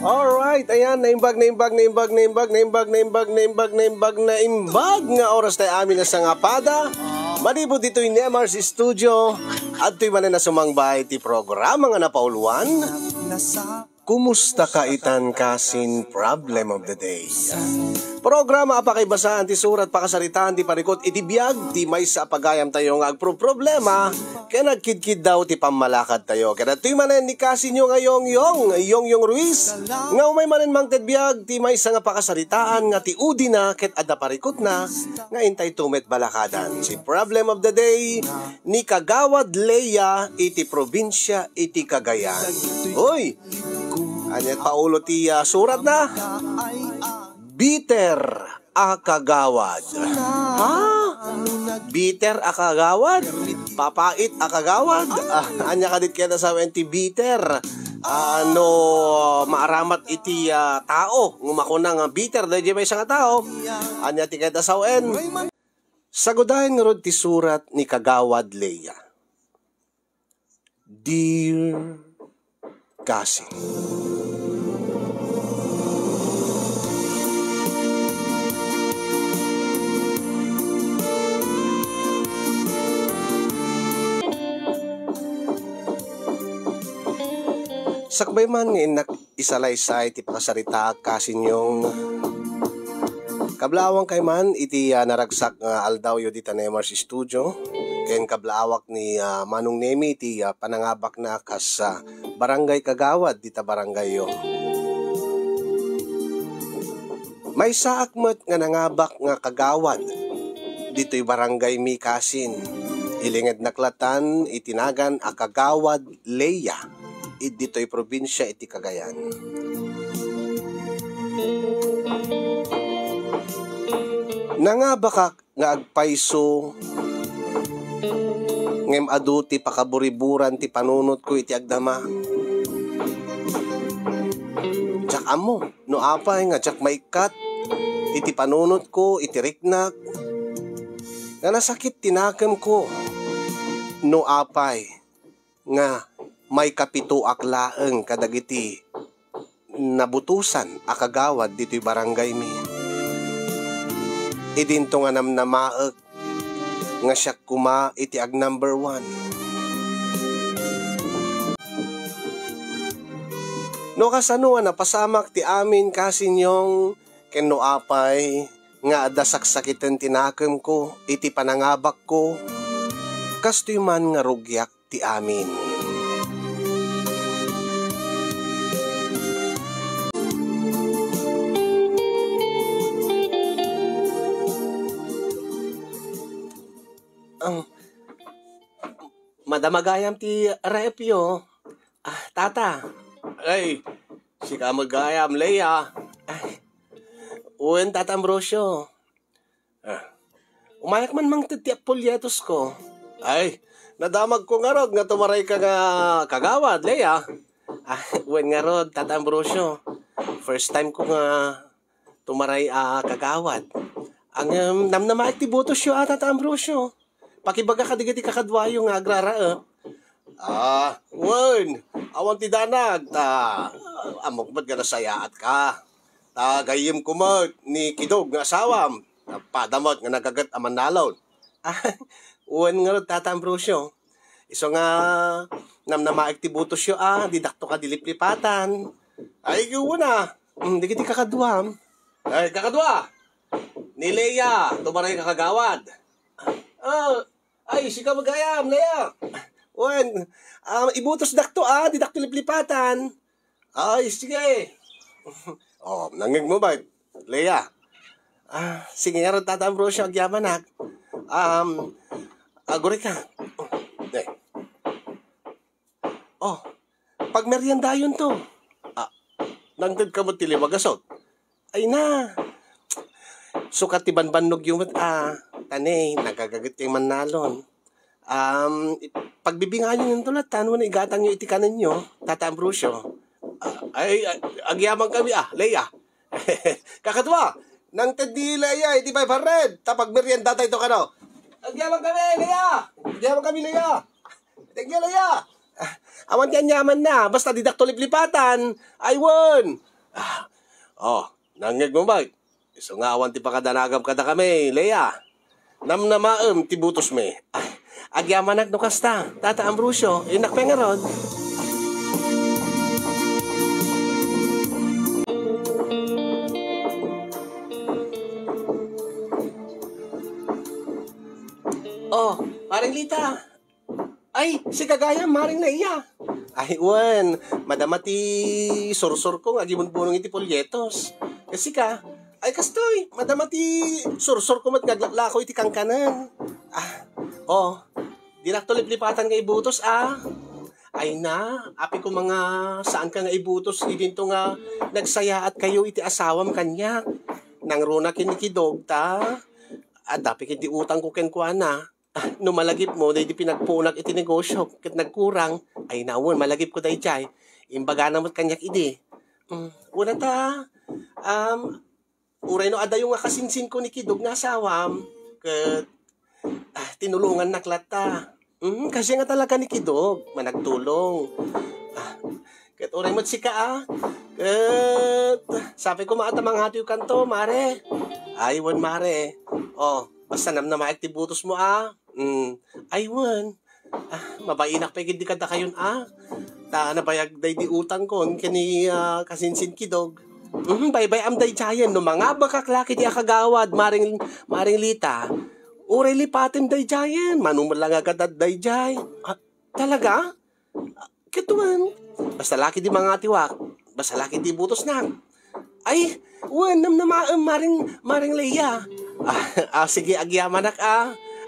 Alright, ayan, naimbag nga oras tayo amin na sa ngapada. Malibot dito'y Nemars Studio at to'y manan na sumangbay ti programa nga napauluan. Kumusta ka itan kasin problem of the day? Programa apakibasaan ti surat pakasaritaan ti parikot iti biyag ti may sa pagayam tayo nga agproblema kaya nagkidkid daw ti pamalakad tayo. Kaya to'y manen ni kasin nyo ngayong yung Ruiz nga umay manen mang biyag ti may sa nga pakasaritaan nga ti udi na ket adda parikot na nga intay tumet balakadan. Si problem of the day ni Kagawad Leia iti probinsya iti Cagayan. Hoy! Anyat paulo ti surat na. Bitter a kagawad. Ha? Bitter a kagawad? Papait a kagawad? Anya kadit kaya sa ti bitter. Maaramat iti tao. Ngumakuna nga bitter. Dahil may isang tao. Anya ti kaya sa sagudahin nga rod ti surat ni Kagawad Leia. Dear Cassie, sakbay man nga inak isalaysay ti pakasarita kasin yung kablawang kay man iti naragsak nga aldaw yo dita Nemars Studio. Ken kablawak ni Manong Nemi iti panangabak na kas barangay Kagawad dita barangay yo. May saakmet nga nangabak nga kagawad dito'y barangay Mikasin. Ilinged naklatan itinagan a Kagawad Leia dito'y probinsya iti Cagayan. Nangabakak nga agpaiso ngem adu ti pakaburiburan ti panunot ko iti agdama. Tsak amo, no apay nga tsak maikat iti panunot ko iti riknak nga nasakit tinakam ko. No apay nga may kapito aklaeng kadagiti nabutusan a kagawad dito'y barangay mi. Idinto nga namnamaek nga siya kuma iti ag number 1. No kasano na pasamak ti amin kasinyong ken no apay nga adasaksakitan tinakam ko iti panangabak ko kastoy man nga rugyak ti amin. Madamagayam ti repyo. Tata. Ay, si kamagayam Leia. Uwen Tata Ambrosio. Umayak man mang titiap polyetos ko. Ay, nadamag ko nga rod nga tumaray ka nga Kagawad Leia. Uwen nga rod Tata Ambrosio. First time ko nga tumaray Kagawad. Ang namnamaik ti butos yo Tata Ambrosio. Pakibaga kadigiti kakadwayo nga agrara. Wen, awan ti danag, amok ba't gana sayaat ka? Gayim kumot ni Kidog nga asawam, padamot nga nagagat aman nalon. Wen nga rin Tata Ambrosio, iso nga namnamaik ti butos yo didakto ka diliplipatan. Ay, gawin na, digiti kakadwam. Ay, kakadwa, ni Leia, tumaray ka Kagawad. Ay, si kamagayam, Leia. Wen, ibutos dakto didakto liplipatan. Ay, sige. Nangig mo ba, Leia? Sige nga rin Tata Ambrosio, agyamanak. Agore ka. Pag merienda yun to. Nangtad ka mo tiliwagasot. Ay na. Sukat ti banbanog yung tanay, nagagagat kay manalon. Pagbibingan nyo ng tulat, tanong na igatang nyo itikanan nyo, Tata Ambrosio. Agyamang kami, Leia. Kakatwa, nang tadi Leia, iti 500, tapag merienda tayo ito kano. Agyamang kami, Leia. Agyamang kami, Leia. Thank you, Leia. Awan yan yaman na, basta didak to liplipatan. Ay, won. Oh, nangeg mo ba? Iso nga awan ti pakadanagam kada kami, Leia. Namnamaem ti butos me. Agyaman no kasta. Tata Ambrosio, inakpengarod. Oh, paring Lita. Ay, si kagaya, maring na iya. Ay, wan, madamati sursur ko nga gimon punong iti polyetos. Kasi ka, ay kastoy, madamati sursur ko mat ngaglako iti kangkanan. Oh, dinakto liplipatan nga ibutos, Ay na, api ko mga saan ka nga ibutos, idinto nga nagsaya at kayo iti asawam kanyak. Nang runa kinikidog ta, dapi kiti utang ko kenkwana. No malagip mo, dahi di pinagpunak iti negosyo, kit nagkurang, ay nawon, malagip ko dahi jay, imbaga namot kanyak idi. Una ta, uray no ada yung kasinsin ko ni Kidog nga asawam, kat, tinulungan naklat ta. Kasi nga talaga ni Kidog, managtulong. Kat uray mo't sika kat, sabi ko maatamang hati yung kanto, mare. Aywan mare. Oh, basta namnamaik ti butos mo aywan. Mabainak pa di kada kayon Ta nabayag day di utang kon kani kasinsin Kidog. Bye-bye am day jayan no mga bakaklaki di akagawad maring Lita. Uray lipatin day jayan manumalang agad day jay. Talaga? Kituan. Basta laki di mga tiwak. Basta laki di butos na. Ay, wanam na maring Leia. Sige, agyaman nak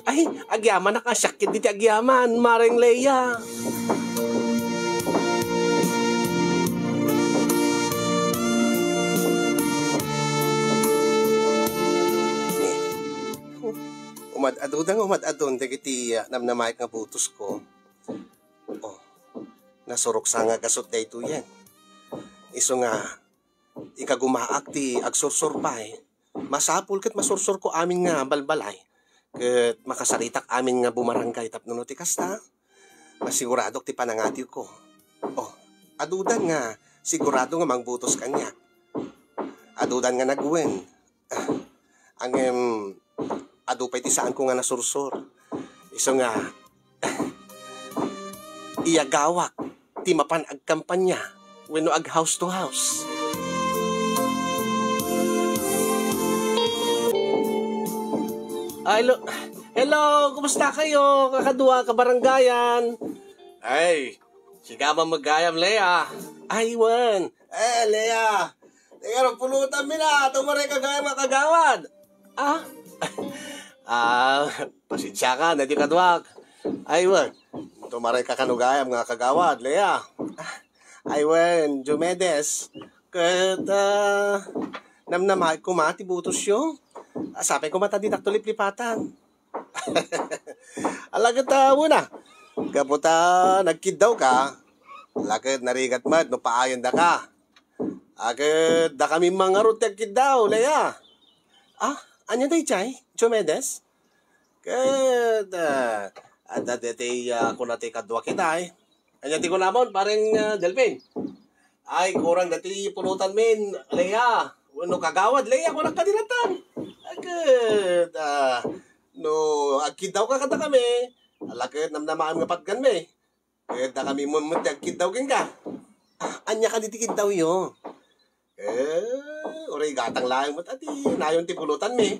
Ay, agyaman nak syakit diti agyaman, maring Leia. Umad-adon, dagiti namnamaik nga butos ko. Oh, nasurok sa nga gasot da ito yan. Iso nga, ikagumaak ti agsursurbay. Masapul kat masursur ko amin nga balbalay. Kat makasaritak amin nga bumarangay tapno ti kasta. Masigurado ti panangati ko. Oh, adudan nga, sigurado nga mangbutos kanya. Adudan nga nagwen. Adupay ti saan ko nga nasursur. Iso nga, iyagawak, ti mapan agkampanya, wenno ag house to house. Hello, kumusta kayo? Kakadua, kabaranggayan. Ay, sigama magayam, Leia. Aywan. Leia. Teka, pulutan mi na. Tumaray kagayam nga kagawad. Pasensya ka, na di kaduak. Aywan. Tumaray ka kanugayam nga kagawad, Leia. Aywan, Diomedes. Kat, namnamahal ko mati butos yun. Sabi ko mata didak tulip-lipatan. Alagad muna. Kaputa nagkidaw ka. Alagad narigat mad no paayon da ka. Agad da kami mga rutag kidaw, Leia. Anya day chay? Diomedes? Kad ada dete kunate kadwa kitay. Anya ti ko namon pareng Delphin. Ay kurang dati pulutan min, Leia. Ano kagawad, Leia ko nagkadilatan. Agad, agkidaw ka kada kami. Alagad, namnamaan nga patgan me. Agad na kami mumut, agkidaw ka. Anya ka ditikidaw yun. Uray gatang lang mo, ati, nayon ti pulutan me.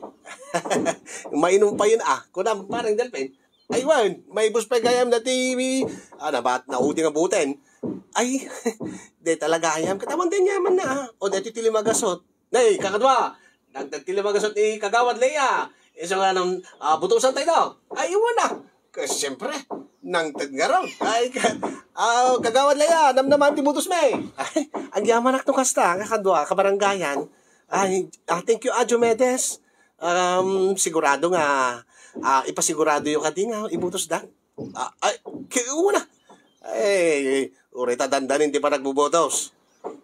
Mainom pa yun, kunam, parang Delphin. Aywan, may bus pa gayam na ti, nabat, naudi nga buten. Ay, de talaga ayam, katawan din yaman na, o de titili magasot. Nay, kakadwa, nagtagtili magasot ni kagawad Leia. Isa nga ng butusan tayo daw. Ay, iwan na. Kasi siyempre, nang tagngaraw. Ay, kagawad Leia, namnaman ti butos me. Ay, ang yaman akto kasta, kakadwa, kabaranggayan. Ay, thank you, Diomedes. Sigurado nga, ipasigurado yung kadi nga, ibutos dan. Ay, kiuwa na. Ay, urita dandanin, di pa nagbubotos.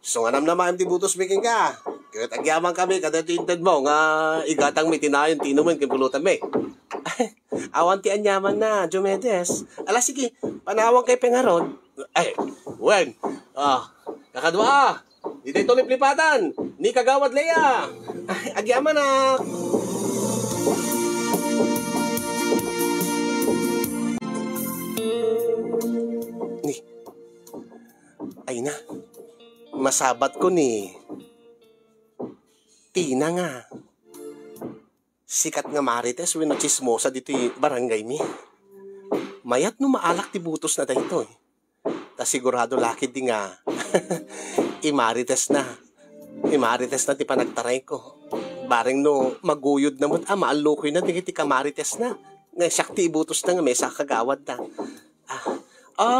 So nga naman ti butos making ka. Kaya tagyaman kami, kada tintad mo, nga igatang may tinayon, tinuman, kimpulutan may. Awan ti anyaman na, Diomedes. Sige, panawang kay Pengarod. Ay, wen, kakadwa Di tayo liplipatan. Ni Kagawad Lea. Agyaman na. Ni. Ay na. Masabat ko ni. Tina nga. Sikat nga marites wino chismosa dito yung barangay mi. Mayat no maalak ti butos na dito eh. Ta sigurado lakid di nga. Imarites na. Imarites na ti panagtaray ko. Baring no maguyod na mo. Maalukoy na di ti kamarites na. Nga siyak ti ibutos na nga may sa kagawad na.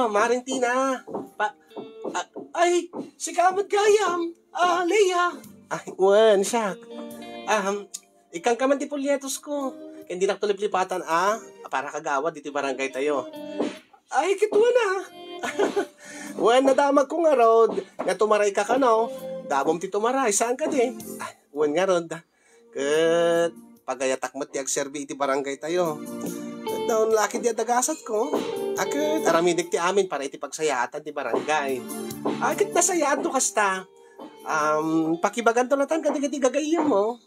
Maring Tina. Ay, si Kamad Gayam. Leia. Ay, wan, siyak. Ikang kaman ti pulyetos ko. Hindi na tulip-lipatan, para kagawad, dito barangay tayo. Ay, kituwa na. Wan, nadamag ko nga, Rod. Nga tumaray ka no? Dabom ti tumaray, saan ka din? Ay, wan nga, Rod. Kat, pagayatak mo ti agserbi iti barangay tayo. Kat daon laki di adagasat ko. Akit, aramidik ti amin para iti pagsayatan ti barangay. Akit nasayaan to kasta. Pakibagan to natan, kati gagayam mo.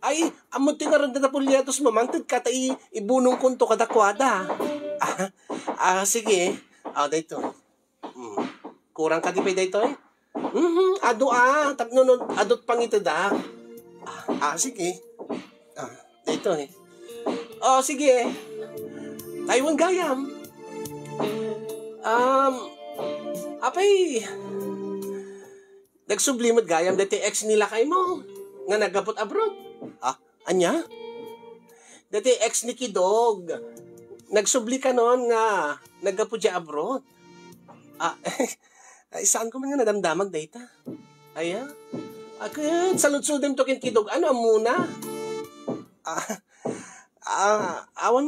Ay, amot ti nga rin na pulyetos mamangtid ka tayo ibunong kunto kadakwada. Sige. Dito. Kurang ka di pa dito eh? Ado tapno adot pang ito da. Sige. Dito eh. Sige. Taiwan Gayam. Apay. Nagsublimot Gayam dati ex nila kay mo. Nga nagapot abroad. Anya? Dati ex ni Kidog. Nagsubli ka noon nga nagapot siya abroad. Saan ko man nga nadamdamag data? Aya? Akit, salud-sudem to kin Kidog. Ano muna? Awan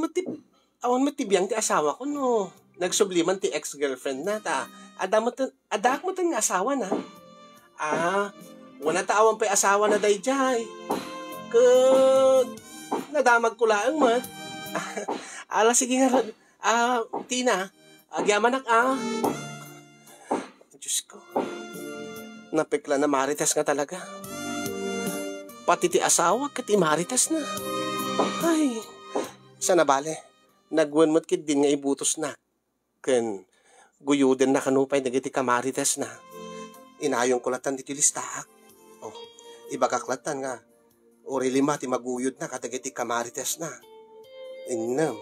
mo tibiyang ti asawa ko no. Nagsubliman ti ex-girlfriend na ta. Adak mo tan nga asawa na. Wala taawang pa'y asawa na dayjay. Nadamag ko lang man. Sige nga. Tina. Agyamanak Diyos ko. Napikla na marites nga talaga. Pati ti asawa kati marites na. Ay. Sana bale. Nagwanmat kit din nga ibutos na. Ken guyuden na kanupay nagiti ka marites na. Inayong kulatan dito listaak. Iba kaklatan nga. Uri lima ti maguyod na katagiti kamarites na. Innam.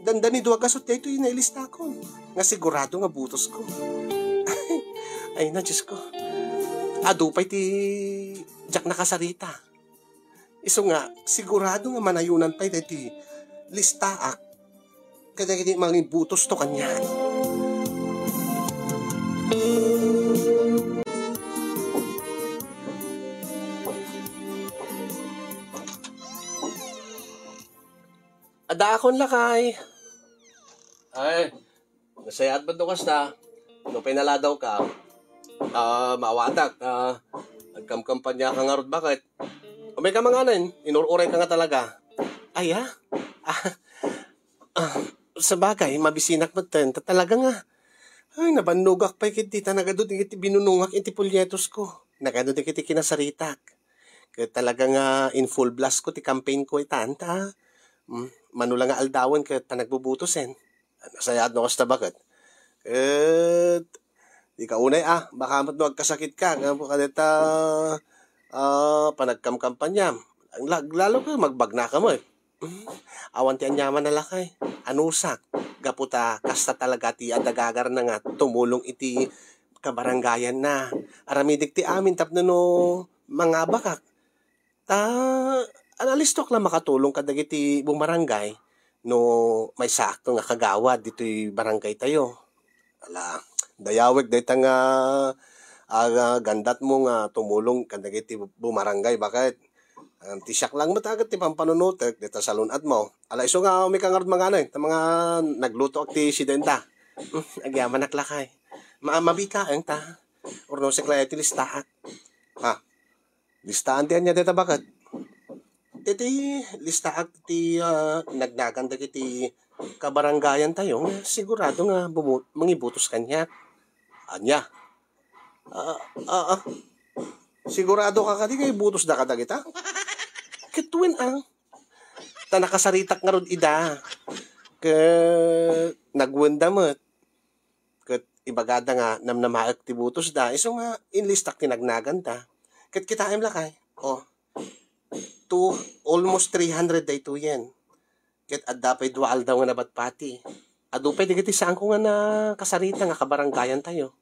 Dandani duwa gasot dito yung nailista ko. Nga sigurado nga butos ko. Ay na, Diyos ko. Adupay ti Jack nakasarita. Iso nga, sigurado nga manayunan pa'y dati listaak. Katagiti mga butos to kanya. Adakon lakay. Ay, nasayat ba ito kasta? No pinaladaw ka, mawatak, nagkamkampanya ka nga rod bakit? May ka mga anin, inururay ka nga talaga. Ay sa bagay, mabisinak mo talaga nga. Ay, nabanugak pa ikit nagadod ikit binunungak iti pulyetos ko. Nagadod ikit kinasaritak. Kaya talaga nga in full blast ko ti campaign ko itanta. Manulang nga aldawan kaya nagbubutosin. Nasayad no kasta bakit? Di ka unay baka mat magkasakit ka. Nga po kadeta panagkamkampanya. Lalo ka magbagna ka mo eh. Awan ti anyaman na lakay. Anusak. Gaputa kasta talaga ti adagagar na nga tumulong iti kabaranggayan na. Aramidik ti amin tapno no mga bakak. Analistok lang makatulong kadagiti bumarangay no may sakto nga kagawad dito'y barangay tayo. Dayaweg dayta nga gandat mo nga tumulong kadagiti bumarangay. Bakit? Tisyak lang matagat ti pampanunutek dito sa lunat mo. Iso nga may kangarod mga mga nagluto akti sidenta. Agyaman naklakay. Mabika ang ta. Orno sekla iti listaat. Listaan ti anya dito bakit? Iti listaat ti nagdagan dagiti kabaranggayan tayo. Sigurado nga mangibutos kanya. Anya. Ah, ah, ah. Sigurado ka kadi kay butos da kadagita? Kituin ang. Ta nakasaritak nga rod ida. Ke nagwendamot. Ket ibagada nga namnamaak ti butos da. Iso nga inlistak tinagnagan da. Ket kita lakay. Oh. To almost 300 day to yen. Ket adda pay dual daw nga nabatpati. Adupay digiti saan ko nga na kasarita nga kabaranggayan tayo.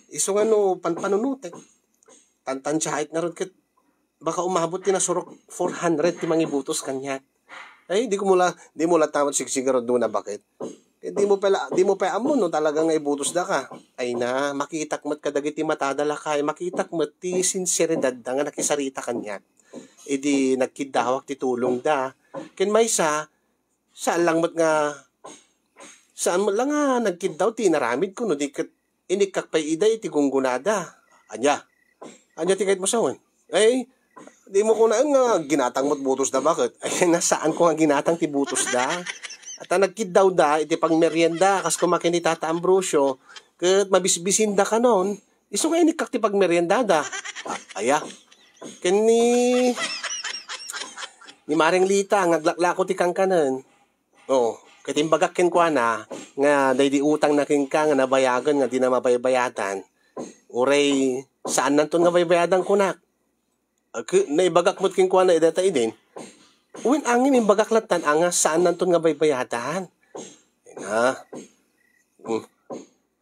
Iso nga no panpanunutek. Tantansya nga ron ket baka umabot ti na surok 400 ti mangibutos kanya. Ay di mo la tamot sigsigaro do na bakit. Eh, di mo pa amon no talaga nga ibutos da ka. Ay na makitak met kadagiti matadala kay makitak met ti sinseridad da nga nakisarita kanya. E di nagkidawak ti tulong da. Ken maysa saan lang met nga saan mo lang nga nagkidaw ti naramid ko no di ket inikak pay iday ti gunggunada. Anya ti kahit masawon. Ay di mo ko na nga ginatang mo't butos da bakit? Ay nasaan ko nga ginatang ti butos da? At nagkidaw da iti pang merienda kas kumakin ni Tata Ambrosio ket mabisbisin da kanon. Isu nga inikak ti pag merienda da. Aya. Ken ni Maring Lita ngaglaklako ti kangkanan. Oh, ket imbagak ken kuana nga daydi utang na ken ka nga nabayagan nga di na mabaybayatan. Uray saan nanton nga baybayadan kunak? Naibagak mo't ken kuana idata idin. Uwin angin imbagak latan anga saan nanton nga baybayadan. Na.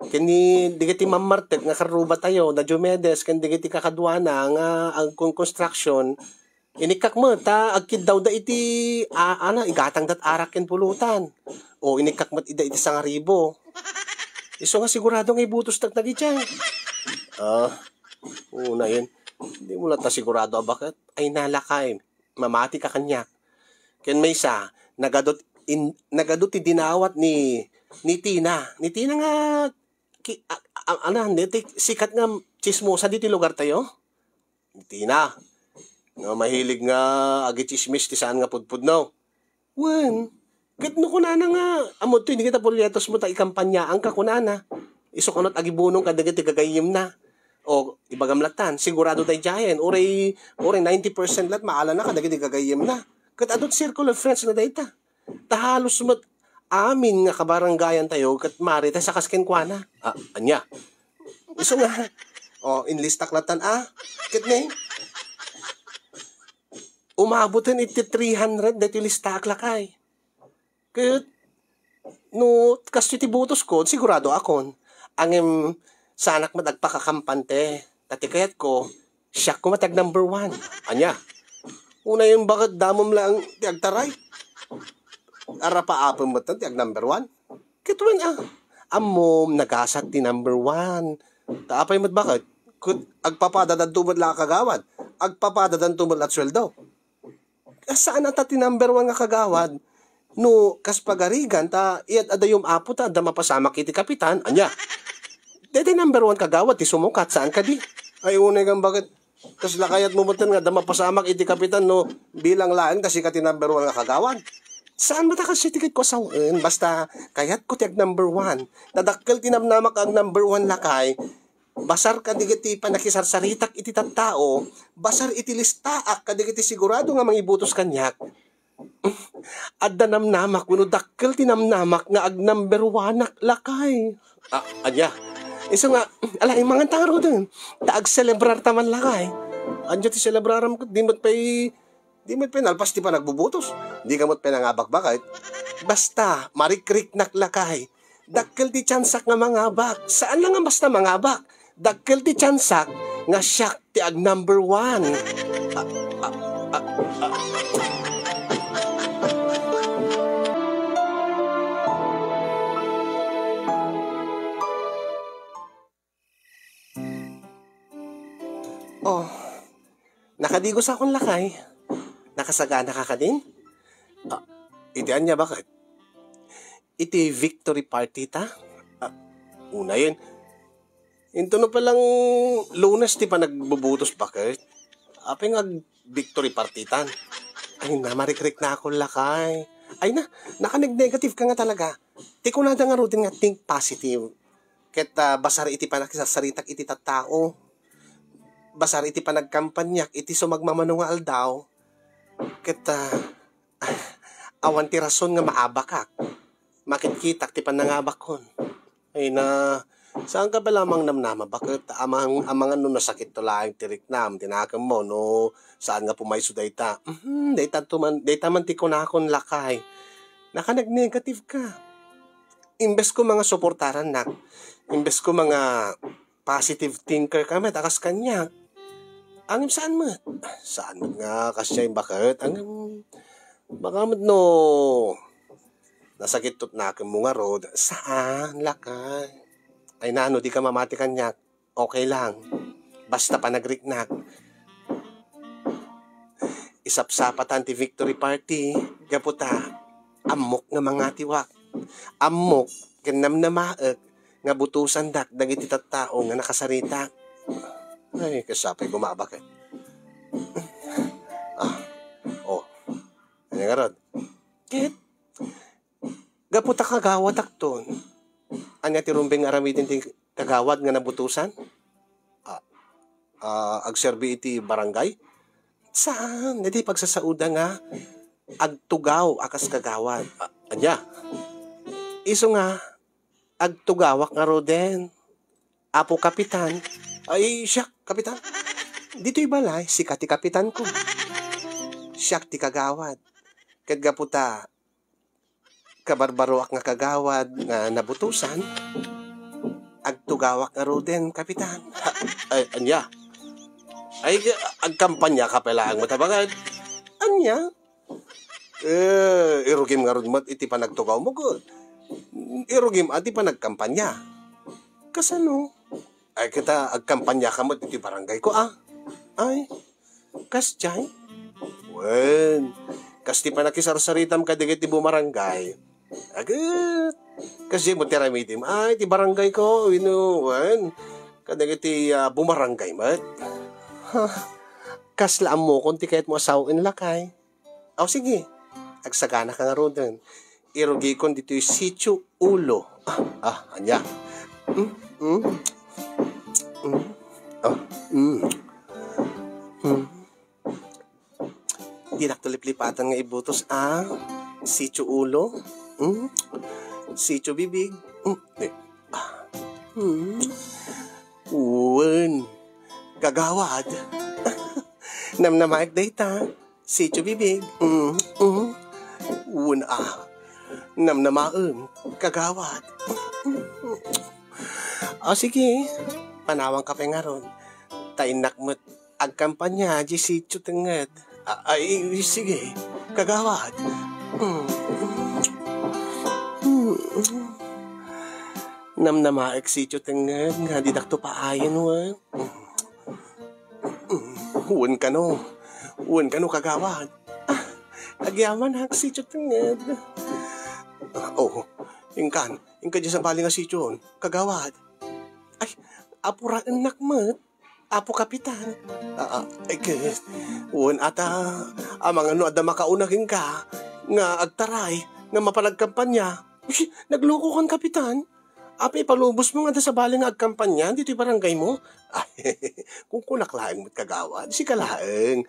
Kani digiti mamartek nga karuba tayo da Diomedes ken digiti kakadwana nga ang construction inikak mo ta agkid daw da iti igatang dat arak ken pulutan. O inikak mo ida iti 1,000. Iso nga sigurado nga ibutos tagtagi diyan. Una yun. Hindi mo lang ta sigurado bakit ay nalakay. Mamati ka kanyak. Ken maysa nagadot ti dinawat ni Tina. Ni Tina nga sikat nga chismosa dito lugar tayo. Ni Tina. Nga mahilig nga agi chismis ti saan nga pudpud no. Wen, ket no kunana nga amod to hindi kita polyetos mo ta ikampanya ang kakunana. Iso kanot agi bunong kadagiti gagayim na. O ibagamlatan sigurado tay jayen oray 90% lat maala na kadagiti gagayim na. Ket adot circle of friends na dayta. Tahalos met amin nga kabaranggayan tayo ket mari ta sa kasken kuana. Anya. Iso nga. O inlistak latan ket ne. Umabutin iti 300 dati listak lakay. Ket no kasto ti butos ko sigurado akon angem sanak madagpakakampante. Tati kayat ko siya ko matag number 1. Anya. Una yung bakit damom lang ti agtaray. Ara pa apon mo ti ag number 1. Kitwen amom nagasat ti number 1. Taapay mo't bakit? Agpapadadan tumod lang kagawad. Agpapadadan tumod at sweldo. Saan ata ti number 1 nga kagawad? No, kas pagarigan, iyad adayom apo ta, da mapasamak iti kapitan, anya. Dede number 1 kagawad, ti sumukat, saan ka di? Ay, unay kang bakit, kas lakayat mo nga, da mapasamak iti kapitan, no, bilang laang, kasi ka ti number 1 nga kagawad. Saan mo ta kasi tikit ko sawin? Basta, kayat ko ti ag number 1. Nadakkel tinamnamak ang number 1 lakay, basar kadigiti panakisarsaritak iti tattao, basar iti listaak kadigiti sigurado nga mangibutos kanyak. Adda namnamak kuno dakkel tinamnamak nga ag number 1 lakay. Anya. Iso nga alay mga taro dun. Taag celebrar taman lakay. Anya ti celebraram ko di mo't pay nalpas ti pa nagbubutos. Di ka mo't pinangabak-bakit. Basta marikrik naklakay. Dakkel ti tsansak nga mangabak. Saan lang ang basta mangabak? Dakkel ti tsansak nga siyak ti ag number 1. Oh, nakadigos akong lakay. Nakasagana ka ka din? Itian niya bakit? Iti victory party ta? Una yun. Ito na palang Lunes ti pa nagbubutos bakit? Apay nga victory partitan. Ay na, marikrik na ako lakay. Ay na, nakanig-negative ka nga talaga. Ti ko na nga routine nga think positive. Ket basar iti panakisasaritak iti tattao. Basar iti panagkampanyak iti sumagmamano nga aldaw. Ket awan ti rason nga maabakak. Makitkitak ti panangabakon. Ay na, saan ka ba lamang namnama? Bakit amang ano nasakit to laing tiriknam, tinakam mo, no? Saan nga pumayso dayta? Dayta man ti kunakon lakay. Nakanag-negative ka. Imbes ko mga suportaran nak. Imbes ko mga positive thinker kami, takas kanya. Angim saan mo? Saan mo nga kasya yung bakit? Angim, baka mo no, nasakit tot na mo nga rod. Saan? Lakay. Ay nano, di ka mamati kanyak. Okay lang. Basta pa nagriknak. Isapsapatan ti victory party. Gaputa. Amok nga mga tiwak. Amok. Ganam na maek. Nga butusan dak. Dagiti tattao nga nakasarita. Ay, kasapay bumabak eh. Ano nga rod? Kit. Gaputa kagawad akton. Anya ti rumbeng aramidin ti kagawad nga nabutusan? Agserbi iti barangay? Saan? Hindi pagsasauda nga agtugaw akas kagawad. Anya? Iso nga agtugawak nga roden. Apo kapitan. Ay, siya, kapitan. Dito'y balay, sikat ti kapitan ko. Siya ti kagawad. Ket gaputa kabarbaroak nga kagawad nga nabutusan, agtugawak nga roden, kapitan. Ay, anya? Ay, agkampanya ka pala ang matabangan. Anya? Irugim nga ron mat, iti pa nagtugaw mo good. Irugim ati pa nagkampanya. Kasano? Ay, kita agkampanya ka mo, iti barangay ko, Ay, kasjay? Wen, kas ti pa nakisarsaritam kadigit ti bumarangay. Agad. Kasi mo tiramidim. Ay, ti barangay ko. Wan. Kadagit ti bumarangay mat. Kaslaan mo kung ti kahit mo asawin lakay. Sige. Agsagana ka nga ron dun. Irugi kon dito yung sitio ulo. Anya. Di naktulip-lipatan nga ibutos, sitio ulo. Sitio bibig. Uwan. Gagawad. Namnamaik dayta. Sitio bibig. Uwan namnamaeng. Gagawad. Sige. Panawang kape nga ron. Tainak mo't agkampanya di sitio tenged. Ay, sige. Kagawad. Namnamaek sitio tenged nga didakto paayan wan. Uwan ka no. Uwan ka no kagawad. Agyaman hak sitio tenged. Ingkan dyan sa bali nga sitio. Kagawad. Ay, apuraan nakmat. Apo kapitan. Ay, uwan ata. Amang ano, ada makaunahin ka. Nga agtaray. Nga mapalagkampanya. Nagloko kang kapitan. Api, palubos mo nga sa bali nga agkampanya. Dito'y barangay mo. Ay, kung kunaklaing mo't kagawad, si kalaeng.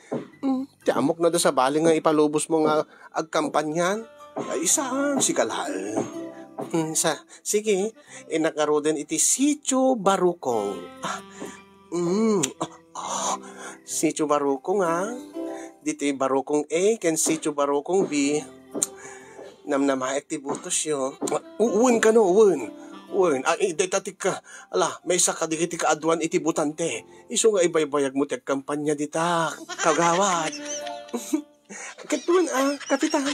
Tiamok na sa bali nga ipalubos mo nga agkampanya. Ay, saan si kalaeng. Sige, inakaroden iti sitio Barukong. Sitio Barukong Dito yung Barukong A, ken sitio Barukong B. Namnamaek ti butos yo. Uwan ka no, uwan. Ay, daytatik ka. May sakadigiti ka adwan iti butante. Iso nga ibaybayag mo ti kampanya dita. Kagawad. Katuan kapitan.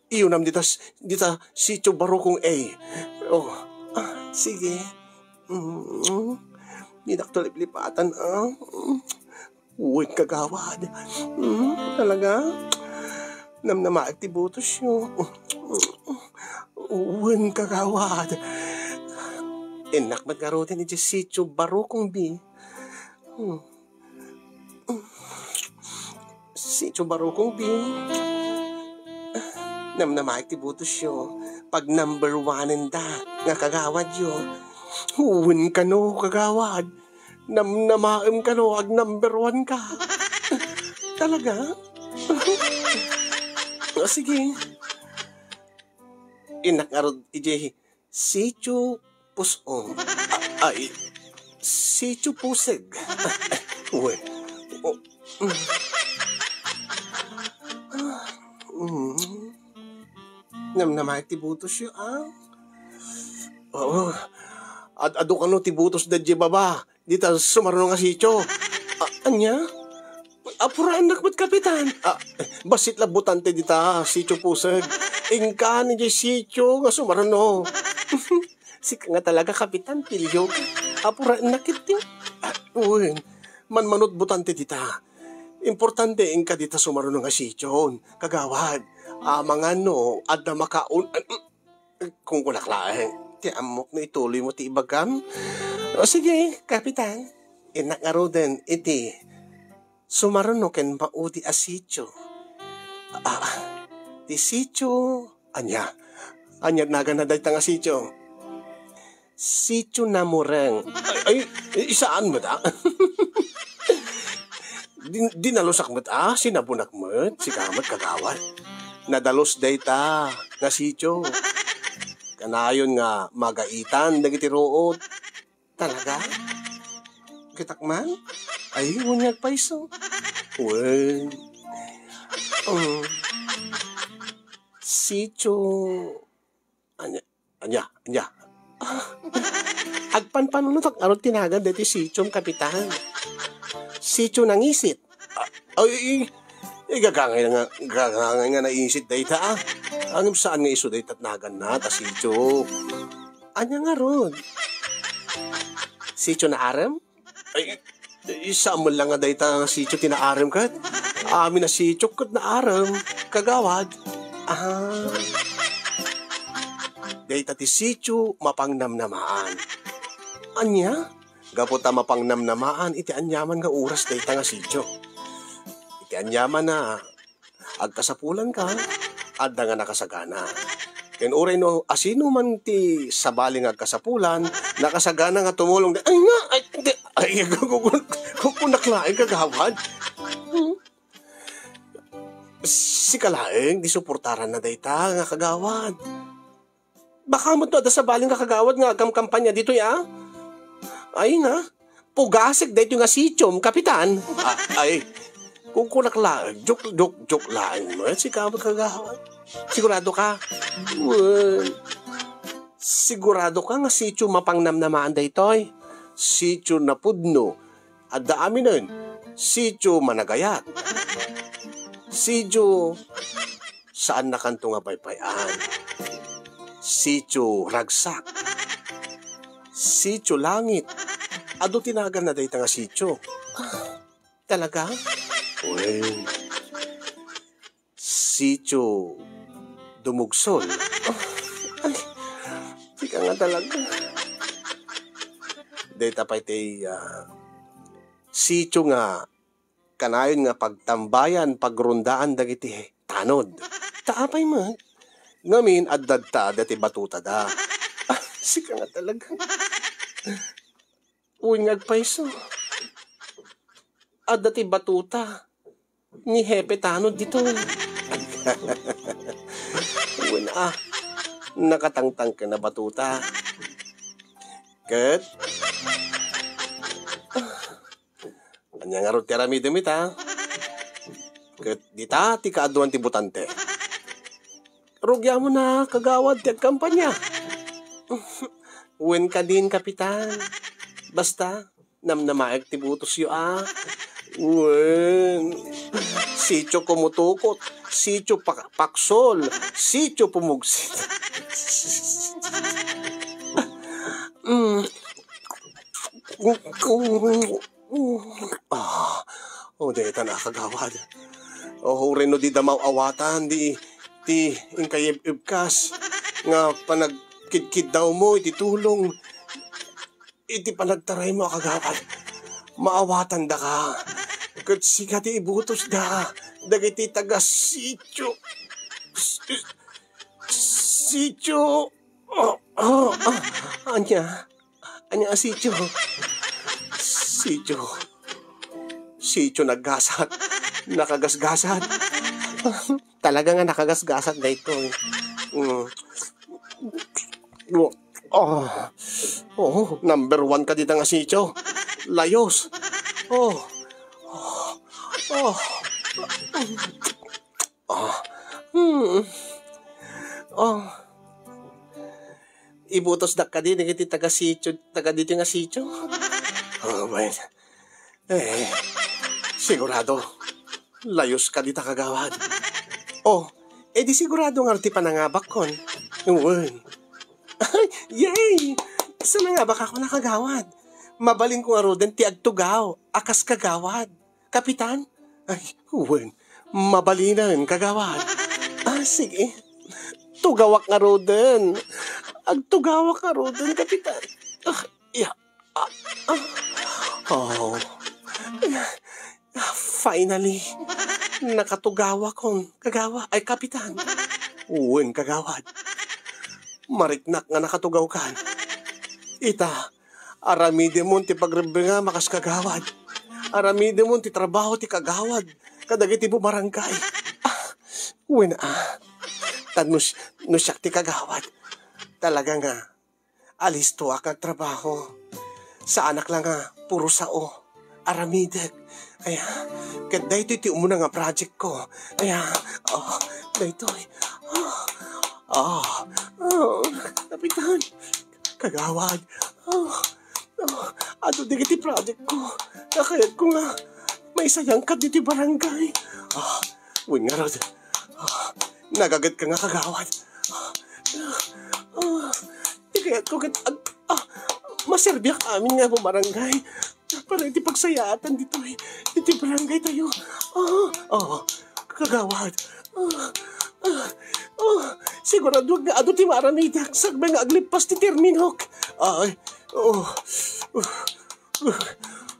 Iyon nam dita sitio Barukong A. Sige. Di naktulip-lipatan, Uy, kagawad. Talaga? Namnamaak ti butos nyo. Uy, kagawad. Nakmat nga rotin iti sitio Barukong B. Sitio Barukong B. Namnamaak ti butos nyo. Pag number 1 nga kagawad yo. Huwin ka no, kagawad. Namnamaim ka no, ag number 1 ka. Talaga? Sige. Inakarod, ije, sityo pusong. Ay, sityo puseg. Uwe. Namnamay tibutos yun, Oo. Ado ka no tibutos da baba. Dita sumarno nga sityo. Anya? Apuraan nakmat kapitan. Basit labutante dita, sityo puseg. Ingka ni sityo nga sumarno. Sika nga talaga kapitan, pilyo ka. Apuraan nakiting. Uy, manmanot butante dita. Importante ingka dita sumarno nga sityo. Kagawad. Mga no, at na makaun... Kung kulaklaeng. Ti amok na ituloy mo ti ibagam. Sige, kapitan. Inakaro din iti. Sumaruno ken maudi a sityo. Ti sityo. Anya naganaday ta nga sityo. Sityo na mureng. Ay, isaan mo ta? Dinalusak mo ta? Sinabunak mo? Sikamat kagawad. Nadalos day ta nga sityo. Kanayon nga magaitan dagiti ruot. Talaga? Kitakman? Ay, hunyag pa iso. Well, sityo. Anya. Agpanpanunutak aron tinagan deti sityo kapitan. Sityo nang isit. Gagangay nga naisit dayta Angim saan nga iso dayta at nagan na ta sityo. Anya nga ron? Sityo na arem? Ay, isa mo lang nga dayta nga sityo tinaarem kat. Amin na sityo kat na arem. Kagawad. Dayta ti sityo mapangnamnamaan. Anya? Gaputa mapangnamnamaan iti anyaman nga oras dayta nga sityo. Iti anyaman na agkasapulan ka, adda nga nakasagana. Ken uray no, asino man ti sabaling agkasapulan, nakasagana nga tumulong. Kung naklaing kagawad. Si kalaing, di suportaran na dayta nga kagawad. Baka mo to, ada sabaling nga kagawad nga kampanya dito ya. Ay nga, pugasig dayto nga sityom, kapitan. Kung kunaklaan, joke laing mo, si kamot kagawad. Sigurado ka? Sigurado ka nga sityo mapangnamnamaan daytoy. Sityo na pudno. At daamin nun, sityo managayat. Sityo saan na kanto nga paypayan. Sityo ragsak. Sityo langit. Ado tinagan na dayta nga sityo. Talaga? Well, sityo dumugsol. Di ka nga talaga. Data pa iti sityo nga kanayon nga pagtambayan, pagrundaan dagiti tanod. Taapay man. Ngamin addad ta dati batuta da. Sika nga talaga. Unyag pa iso. Addati batuta. Ni Hepe tanod dito. Wala nakatangtang ka na batuta. Ket? Anya nga ro tirami demit Ket dita ti kaaduan ti butante. Rugya mo na kagawad ti kampanya. Wen ka din kapitan. Basta namnamaeg ti butos yo Wen. Sityo kumutukot. Sityo paksol. Sityo pumugsit. Deta na kagawad. Rin no di damaw awatan. Di ingkayib-ibkas. Nga panagkidkid daw mo. Iti tulong. Iti panagtaray mo kagawad. Maawatan da ka. Kat sikat ibutos da. Dagiti taga sityo. Sityo. Anya. Anya sityo. Sityo naggasat. Nakagasgasat. Talaga nga nakagasgasat na ito. Number 1 ka dito nga sityo. Layos. Ibutos dak ka din, nagiti taga dito nga sityo. Well, sigurado, layos ka dito kagawad. Di sigurado nga ti panangabak kon. Yay! Sa nangabak ako nakagawad. Mabaling ko nga roden ti agtugaw, akas kagawad. Kapitan? Mabalinan kagawad. Sige. Tugawak nga roden. Agtugawak ka roden, kapitan. Finally, nakatugawa kong kapitan. Kagawad. Mariknak nga nakatugaw kan. Aramide mo ti pagrebinga makas kagawad. Aramide mo ti trabaho ti kagawad. Kadagiti bumarangkay. Tanusyak ti kagawad. Talaga nga, alis to akang trabaho. Sa anak lang nga, puro sao. Aramidek. Kaya, dahito iti umuna nga project ko. Kaya, dahito kapitan, kagawad. Ato di kiti project ko. Nakayat ko nga, may sayang ka diti barangay. Nga rod. Nagagat ka nga kagawad. Kaya ko maserbiyak amin nga bumarangay. Para iti pagsayatan dito iti barangay tayo. Kagawad. Sigurado nga ado ti maramidak. Sagbay nga aglipas ti terminok.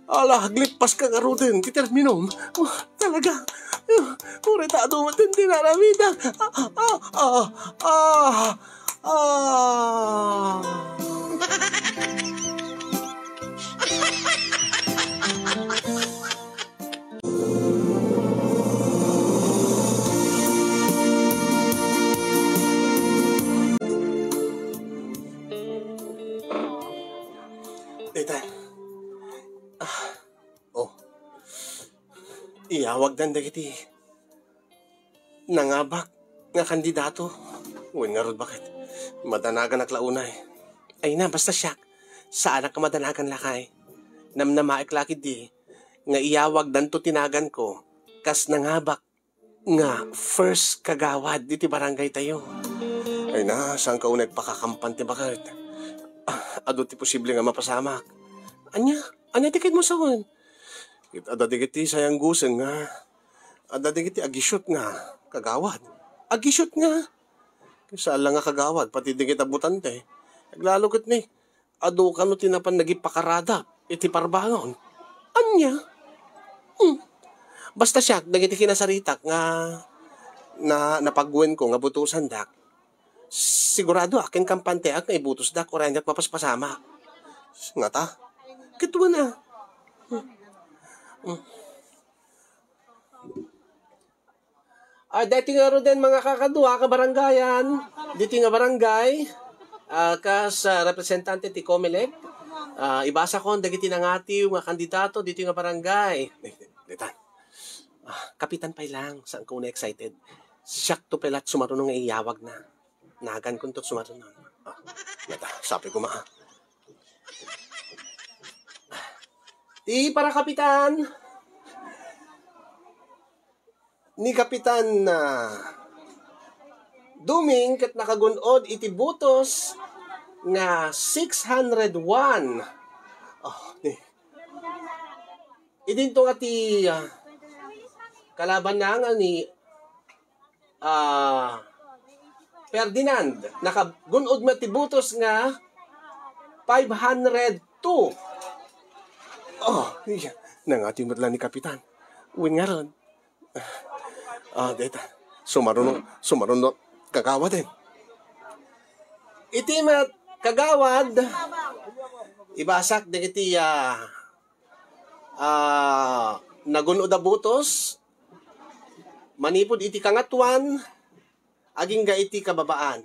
Aglipas ka nga roden ti terminom. Talaga. Kuretado mo din ti maramidak. Iyawag dan dagiti nangabak nga kandidato. Nga rod bakit? Madanagan aklaunay. Ay na, basta siya. Sa anak ka madanagan lakay. Namnamaik di. Nga iyawag dan to tinagan ko. Kas nangabak nga first kagawad diti barangay tayo. Ay na, saan ka unay pakakampan ti bakit? Ado ti posible nga mapasamak. Anya tikit mo sawon? Ada digiti sayang gusen nga. Ada digiti agisyot nga. Kagawad. Agisyot nga. Saan lang nga kagawad. Pati digit abutante. Naglalugit ni. Ado ka no tinapan nagipakarada. Iti parbangon. Anya? Basta siya. Digiti kinasaritak nga napagwen ko nga butusan dak. Sigurado akin kampante ak nga ibutos dak. Oray dak mapaspasama. Nga ta. Kituwa na. Dati nga ro din mga kakadua ka barangayan. Dito nga barangay. Kas representante ti Comelec. Ibasa ko dagiti nangati nga kandidato dito nga barangay. Dito. Kapitan pay lang. Saan ko na excited? Siyak to pelat sumarunong nga iyawag na. Nagan ko to sumarunong. Sabi ko para kapitan. Ni kapitan Duming kat nakagunod iti butos nga 601. Idinto nga ti kalaban na nga ni Ferdinand. Nakagunod nga ti butos nga 502. Nangating matla ni kapitan. Uwin nga ron. Deta. Sumarunong kagawad din. Iti kagawad, ibasak dagiti nagunod a butos, manipod iti kangatuan, aging ga iti kababaan.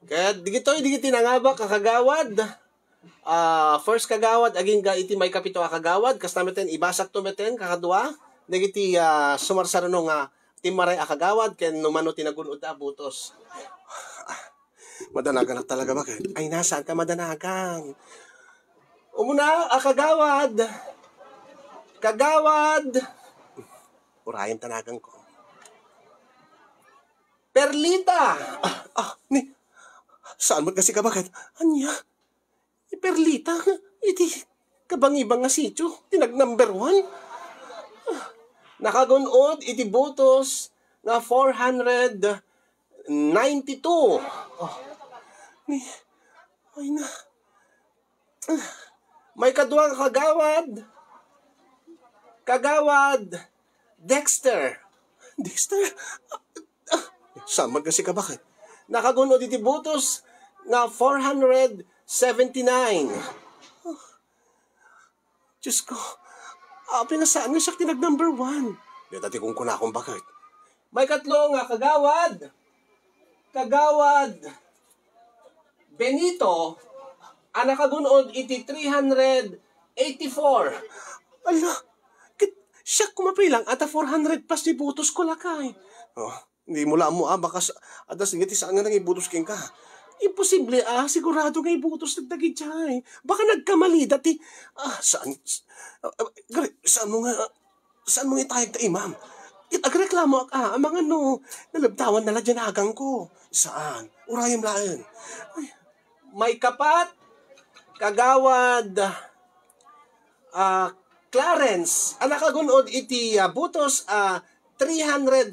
Kaya digiti nangabak kakagawad, first kagawad, aging ga iti may kapito a kagawad, kas namiten ibasak to meten kakadua, digiti sumarsarano nga timaray a kagawad, ken numano tinagunod a butos. Madanagan na talaga ba? Ay, nasaan ka madanagang? Umuna, kagawad. Kagawad. Urayan tanagang ko. Perlita. Saan mo kasi ka bakit? Anya? Perlita? Iti kabang-ibang nga sityo. Tinag number 1. Nakagunod, iti butos nga 492. Ay na. May kaduang kagawad. Kagawad. Dexter. Dexter? Saan magkasi ka bakit? Nakagunod iti butos na 479. Diyos ko. Pinasaan nga siya tinag number 1. Dati kung kunakong bakit. May katlo nga kagawad. Kagawad. Benito, nakagunod iti 384. Ala, siya kumapilang ata 400 plus ni butos ko lakay. Hindi mo lang mo bakas adas ngiti saan nga nang ibutos king ka. Imposible sigurado nga ibutos nagdagi jay. Baka nagkamali dati. Saan mo nga itayag ta imam? Agreklamo ang mga nalabtawan nala dyan agang ko. Saan? Urayam laan. May kapat, kagawad, Clarence, nakagunod iti butos 344.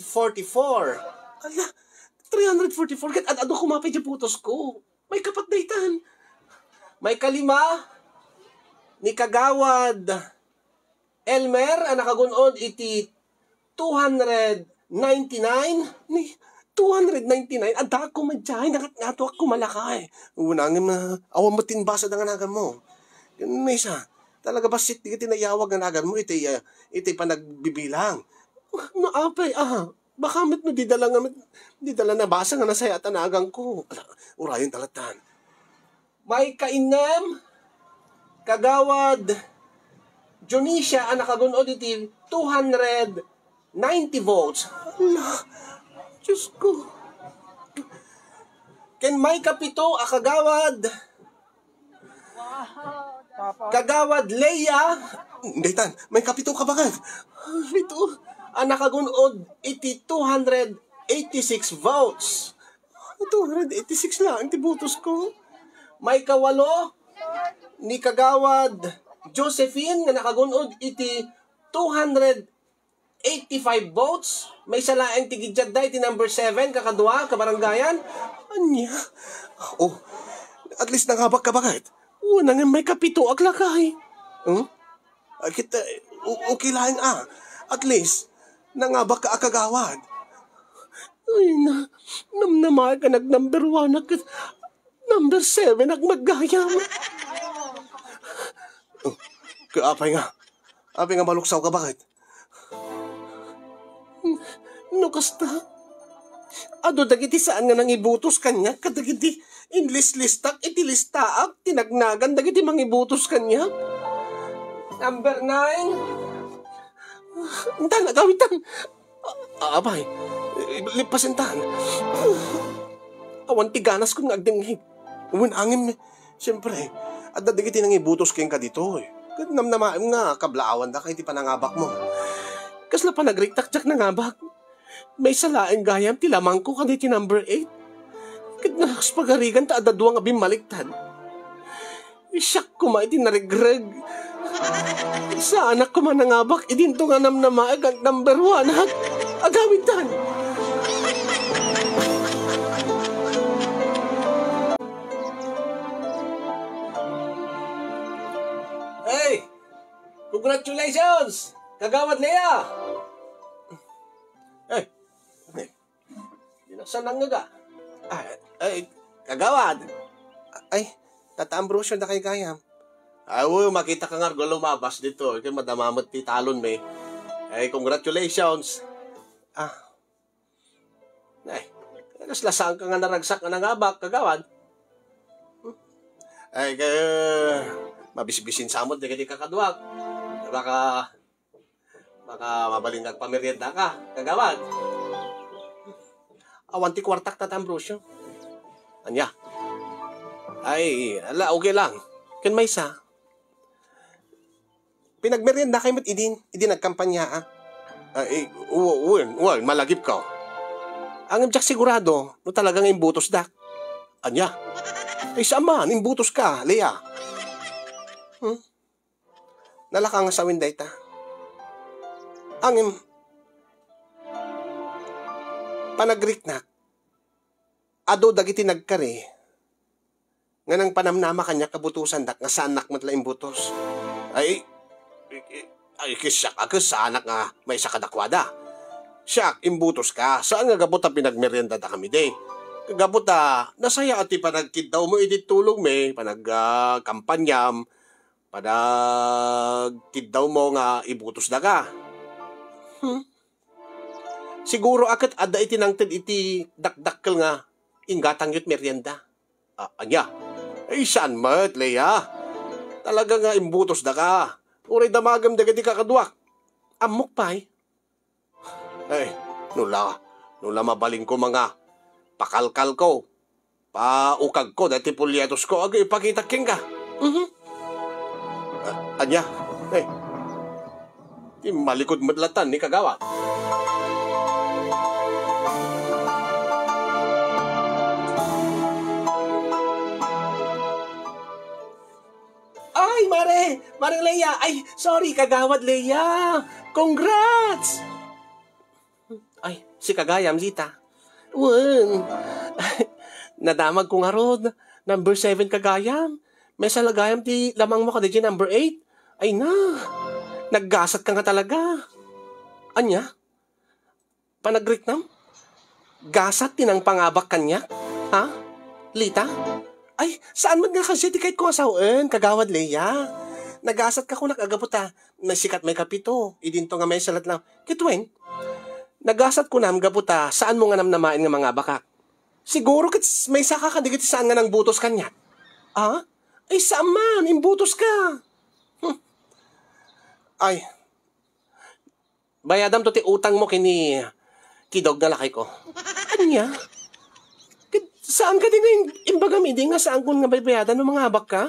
Ala, 344, kat ado kumapay di butos ko. May kapat na itan. May kalima, ni kagawad Elmer, nakagunod iti 299, ni 299, ada ko madjay, nakat-ngato ako malakay. Unangin na, awang matinbasa na nga nagan mo. Ganun na isa. Talaga ba sit, di tinayawag na nagan mo, iti panagbibilang. Naapay, baka mit no, di dala na basa nga nasaya tanagang ko. Urayon talatan. May kainem, kagawad, Jonicia, nakagunod iti 290 votes. Allah, Diyos ko. Ken may kapito kagawad. Kagawad Leia. Daytan, may kapito ka bakit? Ito, nakagunod iti 286 votes. 286 lang, iti butos ko. May kawalo ni kagawad Josephine nga nakagunod iti 285 votes. May salaeng tigidjad da iti number 7 kakadua kabaranggayan. Anya? At least nanghabak ka bakit? Una nga may kapito aglakay. Kita okay lang At least nanghabak ka akagawad. Ay na, namnamay ka nag number 1 number 7 ag maggayam. Kaapay nga. Apay nga maluksaw ka bakit? No kasta. Ado dagiti saan nga nang ibutos kanya, kadagiti English listak, iti listaak, tinagnagan, dagiti mangibutos kanya. Number 9. Ang nagawitan. Abay, lipasintan. Awan tiganas kung nagdingig. Angin, siyempre, at dagiti nang ibutos kayong ka dito. Namnamaim nga, kablaawan da kayo ti panangabak mo. Kasla pa nagriktakjak na nga bag. May salaing gayam ti lamang ko kaniti number 8. Kat nakas pagarigan ta adadwa nga bimaliktad. Isyak ko ma iti narigreg. Sa anak ko manangabak, idinto nga namnamaag ang number 1 agawitan. Hey! Congratulations! Kagawad Lea! Saan ang nga? Kagawad. Tataambrosyo na kay gayam. Ay, makita ka nga lumabas dito. Kaya madamamot ti talon may. Ay, congratulations. Ay, laslasaan ka nga naragsak nga nangabak, kagawad. Ay, kaya mabisbisin sa amot, di ka di kakaduwag. Baka mabalingag pamerienda ka, kagawad. Awanti kwartak na Ambrosio. Anya? Ay, okay lang. Kan may isa. Pinagmerienda kayo mat idin nagkampanya. Malagip ka. Ang imjak sigurado, no talagang imbutos dak. Anya? Ay, saan imbutos ka, Lea. Nalakang sa winday ta. Ang panagrik-nak, ado dagiti nagkari, nga nang panamnama kanya kabutusan dak, nga sanak matla imbutos. Ay, kisyak sanak nga may sakadakwada. Siyak, imbutos ka, saan nga gabuta pinagmerienda da kami de? Gabuta, nasaya ati panagkidaw mo idit tulong me, kampanyam, panagkidaw mo nga ibutos da ka. Siguro akat ada iti nangted iti dakdakkel nga inggatang yut merienda. Anya? Ay, saan mat, Lea? Talaga nga imbutos da ka. Uray damagam da di kakaduak. Amok pa'y. Ay, nula mabaling ko mga pakalkal ko. Paukag ko, dati pulyatos ko. Agay, ipakita king ka. Anya? Ay, malikod madlatan ni kagawad. Ay, Mare Lea. Ay, sorry, kagawad Lea. Congrats! Ay, si kagayam, Lita. Nadamag ko nga rod. Number 7 kagayam. May salagayam ti lamang mo ka di number 8. Ay na, naggasat ka nga talaga. Anya? Panagrik nam? Gasat tinang pangabak kanya? Ha? Lita? Ay, saan man nga kasi di kahit kung asawin, kagawad Lea. Nagasat ka kung nakagaputa. Nasikat may kapito. Idinto nga may salat lang. Kitweng, nagasat ko nam gaputa, saan mo nga namnamain nga mga bakak? Siguro may saka ka digit saan nga nang butos kanya. Ay, saan man? Imbutos ka. Ay, bayadam to ti utang mo kini kidog na lakay ko. Anya? Saan ka din nga imbagam, hindi nga saan ko nga baybayadan ng mga habak ka?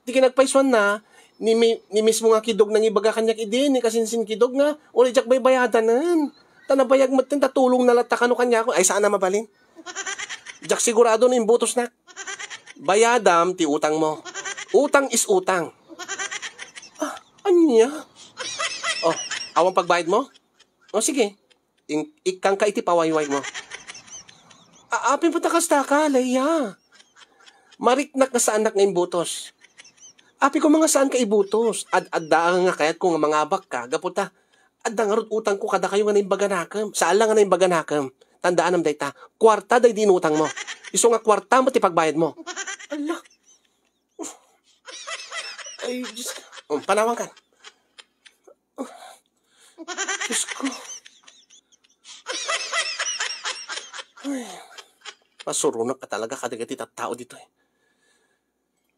Di ka nagpaiswan na, ni mismo nga kidog nang ibaga kanyak idin, ni kasinsin kidog nga, uli jak baybayadanan. Tanabayag matin, tatulong na latakano kanya ako. Ay, saan na mabalin? Jak sigurado na imbutos na. Bayadam, ti utang mo. Utang is utang. Anya? Awang pagbayad mo? Sige. Ikang ka iti pawayway mo. Apin patakas ka, Lea. Mariknak na sa anak ng imbutos. Api ko mga saan ka ibutos. Ad-adaan nga kayat kung mga abak ka. Gaputa. Adda nga utang ko kada kayo nga na imbaganakam. Saan lang nga na imbaganakam. Tandaan nam dayta. Kwarta day dinutang mo. Iso nga kwarta mo ti pagbayad mo. Ala. Ay, Diyos ka. Panawang ka. Diyos ko. Ay. Masurunak ka talaga kadagati tao dito eh.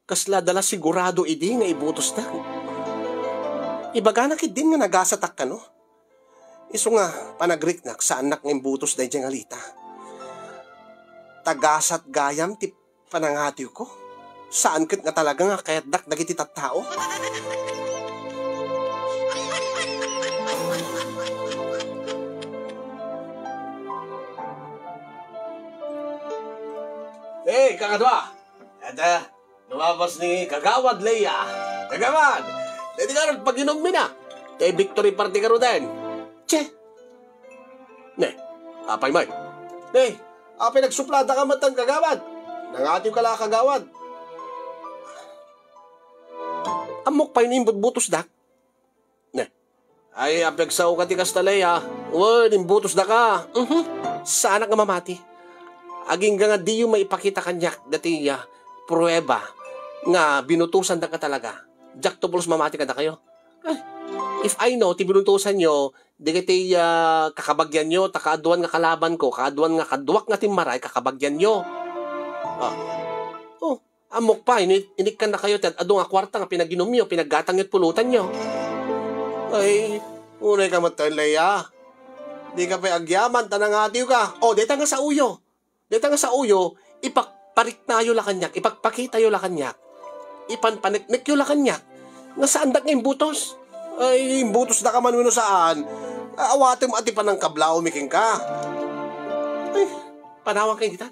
Kasla dala sigurado idi nga ibutos na. Ibaganak din nga nagasatak ka no. Iso nga panagrik-nak sa anak ng imbutos na diyang alita. Tagasat gayam ti panangatiw ko. Saan kat nga talaga nga kaya't dak dagiti tao? Hey, kakadwa! Ata, lumabas ni Kagawad Lea. Kagawad! Dito ka rin pag-inom na. Kay victory party ka rin din. Che! Ne, apay may. Ne, apay nagsuplada ka matang Kagawad. Nangatim ka lang Kagawad. Amok pa yun butos dak. Ne, ay apay sao ka tikas na Lea. Uwan, imbutos da ka. Sana ka mamati. Aging nga di yung maipakita kanya dati pruweba nga binutusan da ka talaga. Jack to balls mamati ka na kayo. Ay, if I know, ti binuntusan nyo, di kiti kakabagyan nyo, takaaduan nga kalaban ko, kaaduan nga kaduwak nga timmaray, kakabagyan nyo. Amok pa, inikan na kayo, ado nga kwarta nga pinaginom nyo, pinaggatang at pulutan nyo. Ay, unay ka matan, Leia. Di ka pa agyaman, tanang atiyo ka. Deta nga sa uyo. Deta nga sa uyo, ipakparik tayo la kanyak, ipagpakita yo la kanyak. Ipanpaniknik yo la kanyak. Nga saan dak nga imbutos? Ay, imbutos na ka man wino saan. Awatin mo ati pa ng kabla, umiking ka. Ay, panawang kayo ditan.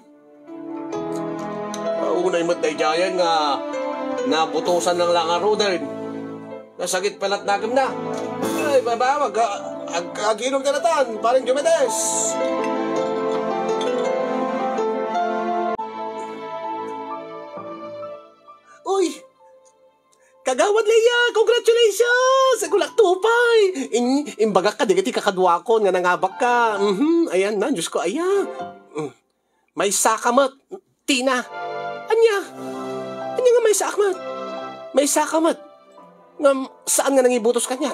Unay mo't dayjayan nga nabutusan ng langaro din. Nasagit palat nagam na. Ay, baba, aginom ka na tan, parang Diomedes. Uy, kagawad Leia, congratulations! Gulak tupay! Imbagak ka, di kati kakadwakon, nga nangabak ka. Ayan na, Diyos ko, ayan. May sakamat, Tina. Anya nga may sakamat? May sakamat. Saan nga nangibutos kanya?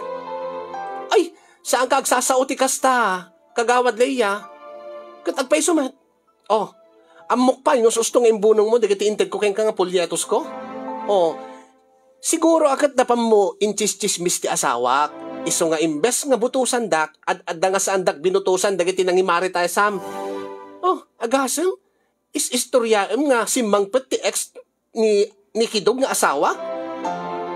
Ay, saan ka agsasauti kasta? Kagawad Leia. Katagpay sumat. Amok pa, inususto nga imbunong mo, di kati integ ko kayang nga pulyetos ko. Siguro akat na pa mo inchis-chismis ti asawak. Iso nga imbes nga butusan dak, at nga saan dak binutusan, dagiti nangimari tayo sam. Agasang? Istoryaem nga si Mangpet ti ex ni Kidog nga asawa.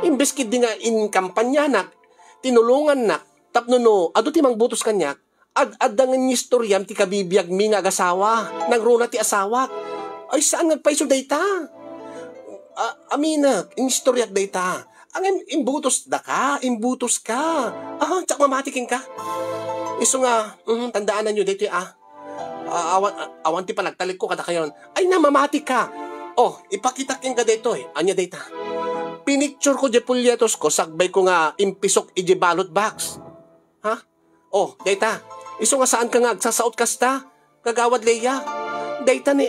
Imbes kid di nga in kampanya nak, tinulungan nak, tapno no, ado ti mangbutos kanyak, adangan ni istoryam ti kabibiyag mi nga agasawa, nagruna ti asawa. Ay saan nagpaiso dayta? Amina, in istoryak dayta. Ang imbutos da ka, imbutos ka. Tsak mamatikin ka. Iso nga, tandaanan nyo dito awan ti palagtalik ko kada kayon. Ay namamati ka. Ipakita king ka dito Anya data. Pinicture ko di pulyetos ko, sagbay ko nga impisok iji balot box. Ha? Data. Iso nga saan ka nga agsasaot kasta? Kagawad Leia. Data ni